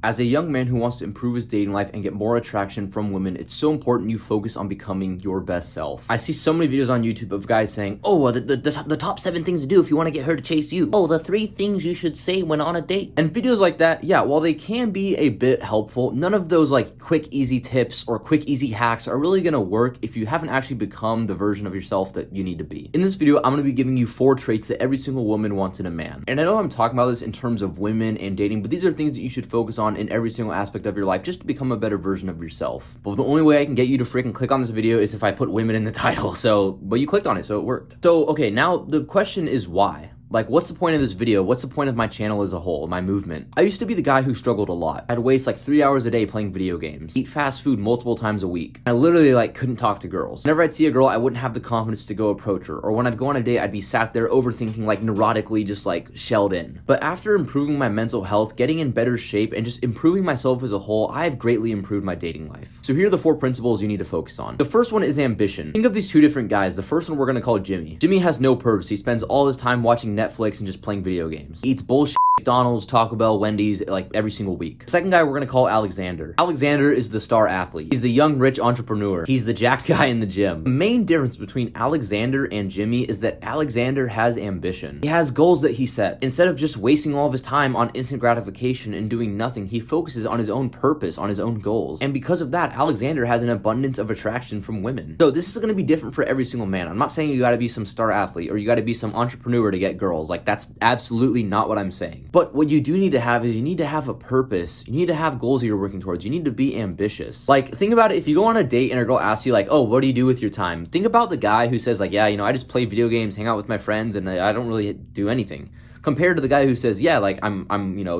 As a young man who wants to improve his dating life and get more attraction from women, it's so important you focus on becoming your best self. I see so many videos on YouTube of guys saying, oh, the top 7 things to do if you want to get her to chase you. Oh, the 3 things you should say when on a date. And videos like that, yeah, while they can be a bit helpful, none of those like quick, easy tips or quick, easy hacks are really gonna work if you haven't actually become the version of yourself that you need to be. In this video, I'm gonna be giving you 4 traits that every single woman wants in a man. And I know I'm talking about this in terms of women and dating, but these are things that you should focus on in every single aspect of your life just to become a better version of yourself. But the only way I can get you to freaking click on this video is if I put women in the title. But you clicked on it, so it worked. So, okay, now the question is why? Like, what's the point of this video? What's the point of my channel as a whole, my movement? I used to be the guy who struggled a lot. I'd waste like 3 hours a day playing video games, eat fast food multiple times a week. I literally like couldn't talk to girls. Whenever I'd see a girl, I wouldn't have the confidence to go approach her. Or when I'd go on a date, I'd be sat there overthinking, like neurotically, just like shelled in. But after improving my mental health, getting in better shape, and just improving myself as a whole, I've greatly improved my dating life. So here are the 4 principles you need to focus on. The first one is ambition. Think of these 2 different guys. The first one we're gonna call Jimmy. Jimmy has no purpose. He spends all his time watching Netflix and just playing video games. He eats bullshit McDonald's, Taco Bell, Wendy's, like every single week. The second guy we're gonna call Alexander. Alexander is the star athlete. He's the young rich entrepreneur. He's the jacked guy in the gym. The main difference between Alexander and Jimmy is that Alexander has ambition. He has goals that he sets. Instead of just wasting all of his time on instant gratification and doing nothing, he focuses on his own purpose, on his own goals. And because of that, Alexander has an abundance of attraction from women. So this is gonna be different for every single man. I'm not saying you gotta be some star athlete or you gotta be some entrepreneur to get girls. Like, that's absolutely not what I'm saying. But what you do need to have is you need to have a purpose. You need to have goals that you're working towards. You need to be ambitious. Like, think about it. If you go on a date and a girl asks you like, oh, what do you do with your time? Think about the guy who says like, yeah, I just play video games, hang out with my friends, and I don't really do anything. Compared to the guy who says, yeah, like I'm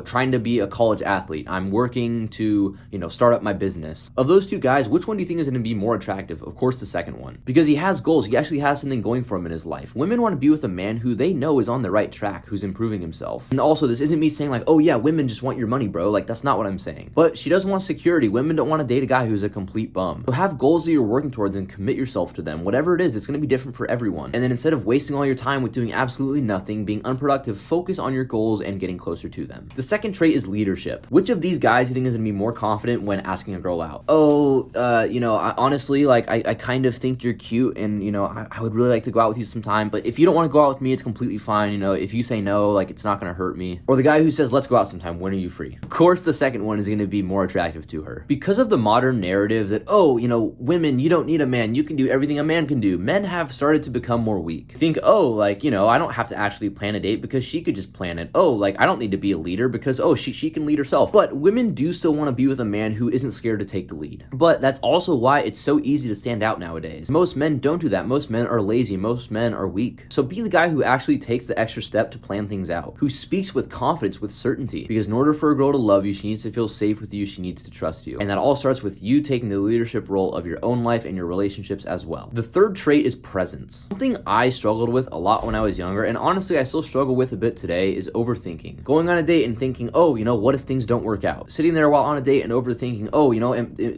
trying to be a college athlete. I'm working to, start up my business. Of those 2 guys, which one do you think is going to be more attractive? Of course, the second one. Because he has goals. He actually has something going for him in his life. Women want to be with a man who they know is on the right track, who's improving himself. And also, this isn't me saying like, oh yeah, women just want your money, bro. Like, that's not what I'm saying. But she does want security. Women don't want to date a guy who's a complete bum. So have goals that you're working towards and commit yourself to them. Whatever it is, it's going to be different for everyone. And then instead of wasting all your time with doing absolutely nothing, being unproductive, focus on your goals and getting closer to them. The second trait is leadership. Which of these guys do you think is going to be more confident when asking a girl out? Oh, honestly, like, I kind of think you're cute and, I would really like to go out with you sometime, but if you don't want to go out with me, it's completely fine. If you say no, like, it's not going to hurt me. Or the guy who says, let's go out sometime. When are you free? Of course, the second one is going to be more attractive to her. Because of the modern narrative that, oh, women, you don't need a man. You can do everything a man can do. Men have started to become more weak. Think, oh, like, I don't have to actually plan a date because she could just plan it. Oh, like, I don't need to be a leader because, oh, she can lead herself. But women do still want to be with a man who isn't scared to take the lead. But that's also why it's so easy to stand out nowadays. Most men don't do that. Most men are lazy. Most men are weak. So be the guy who actually takes the extra step to plan things out, who speaks with confidence, with certainty. Because in order for a girl to love you, she needs to feel safe with you. She needs to trust you. And that all starts with you taking the leadership role of your own life and your relationships as well. The third trait is presence. Something I struggled with a lot when I was younger, and honestly I still struggle with a bit today, is overthinking. Going on a date and thinking, oh, what if things don't work out? Sitting there while on a date and overthinking, oh,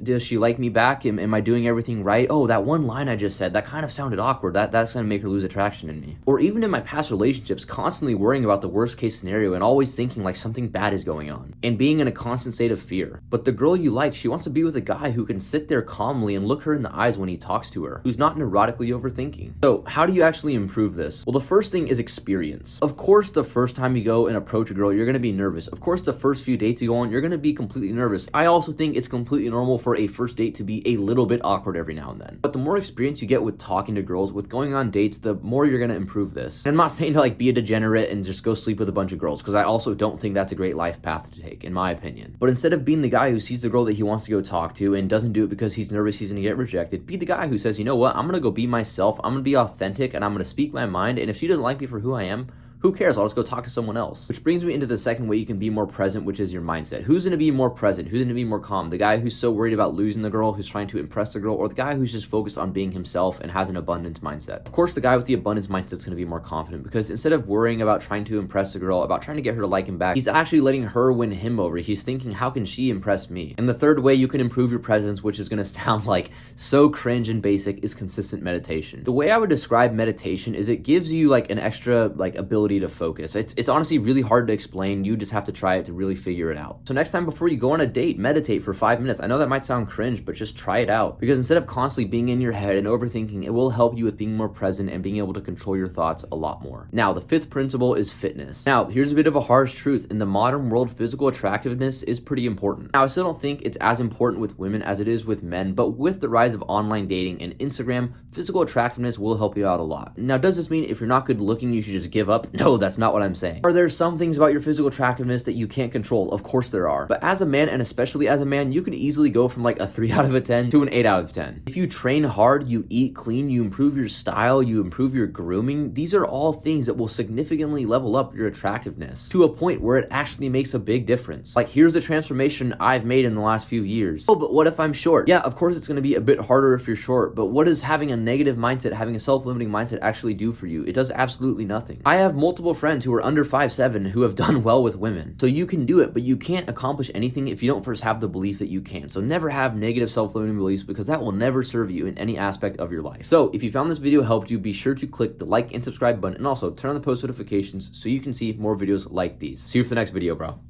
does she like me back? Am I doing everything right? Oh, that one line I just said, that kind of sounded awkward. That's gonna make her lose attraction in me. Or even in my past relationships, constantly worrying about the worst case scenario and always thinking like something bad is going on and being in a constant state of fear. But the girl you like, she wants to be with a guy who can sit there calmly and look her in the eyes when he talks to her, who's not neurotically overthinking. So how do you actually improve this? Well, the first thing is experience. Of course, the first time you go and approach a girl, you're going to be nervous. Of course, the first few dates you go on, you're going to be completely nervous. I also think it's completely normal for a first date to be a little bit awkward every now and then. But the more experience you get with talking to girls, with going on dates, the more you're going to improve this. And I'm not saying to like be a degenerate and just go sleep with a bunch of girls, because I also don't think that's a great life path to take, in my opinion. But instead of being the guy who sees the girl that he wants to go talk to and doesn't do it because he's nervous he's going to get rejected, be the guy who says, you know what, I'm going to go be myself, I'm going to be authentic, and I'm going to speak my mind, and if she doesn't like me for who I am, who cares? I'll just go talk to someone else. Which brings me into the second way you can be more present, which is your mindset. Who's going to be more present? Who's going to be more calm? The guy who's so worried about losing the girl, who's trying to impress the girl, or the guy who's just focused on being himself and has an abundance mindset? Of course, the guy with the abundance mindset is going to be more confident, because instead of worrying about trying to impress the girl, about trying to get her to like him back, he's actually letting her win him over. He's thinking, how can she impress me? And the third way you can improve your presence, which is going to sound like so cringe and basic, is consistent meditation. The way I would describe meditation is it gives you like an extra ability ability to focus. It's honestly really hard to explain. You just have to try it to really figure it out. So next time before you go on a date, meditate for 5 minutes. I know that might sound cringe, but just try it out, because instead of constantly being in your head and overthinking, it will help you with being more present and being able to control your thoughts a lot more. Now, the fifth principle is fitness. Now, here's a bit of a harsh truth. In the modern world, physical attractiveness is pretty important. Now, I still don't think it's as important with women as it is with men, but with the rise of online dating and Instagram, physical attractiveness will help you out a lot. Now, does this mean if you're not good looking, you should just give up? No, that's not what I'm saying. Are there some things about your physical attractiveness that you can't control? Of course there are. But as a man, and especially as a man, you can easily go from like a 3 out of a 10 to an 8 out of 10. If you train hard, you eat clean, you improve your style, you improve your grooming, these are all things that will significantly level up your attractiveness to a point where it actually makes a big difference. Like, here's the transformation I've made in the last few years. Oh, but what if I'm short? Yeah, of course it's going to be a bit harder if you're short, but what does having a negative mindset, having a self-limiting mindset actually do for you? It does absolutely nothing. I have multiple friends who are under 5'7" who have done well with women. So you can do it, but you can't accomplish anything if you don't first have the belief that you can. So never have negative self-limiting beliefs, because that will never serve you in any aspect of your life. So if you found this video helped you, be sure to click the like and subscribe button, and also turn on the post notifications so you can see more videos like these. See you for the next video, bro.